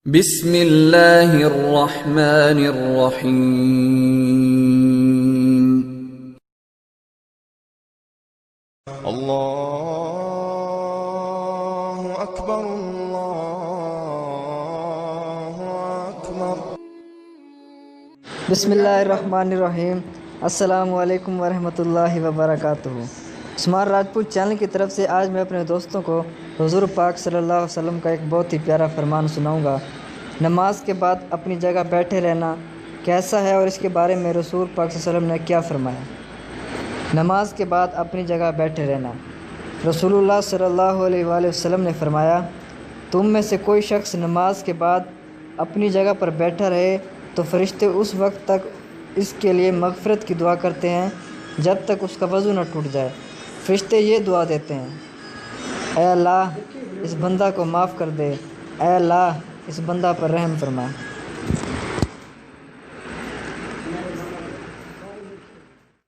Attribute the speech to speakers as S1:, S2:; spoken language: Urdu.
S1: بسم اللہ الرحمن الرحیم۔
S2: اللہ اکبر اللہ اکبر۔
S3: بسم اللہ الرحمن الرحیم۔ السلام علیکم ورحمۃ اللہ وبرکاتہ۔ عثمان راجپوت چینل کی طرف سے آج میں اپنے دوستوں کو حضور پاک صلی اللہ علیہ وسلم کا ایک بہت ہی پیارا فرمان سناؤں گا۔ نماز کے بعد اپنی جگہ بیٹھے رہنا کیسا ہے اور اس کے بارے میں رسول پاک صلی اللہ علیہ وسلم نے کیا فرمایا۔ نماز کے بعد اپنی جگہ بیٹھے رہنا، رسول اللہ صلی اللہ علیہ وآلہ وسلم نے فرمایا، تم میں سے کوئی شخص نماز کے بعد اپنی جگہ پر بیٹھا رہے تو فرشتے اس وقت تک اس کے لیے مغفرت کی دعا کرتے ہیں جب تک اس کا وضو نہ ٹوٹ جائے۔ فرشتے یہ دعا دیتے ہیں، اے اللہ اس بندہ کو معاف کر دے، اے اللہ اس بندہ پر رحم فرما۔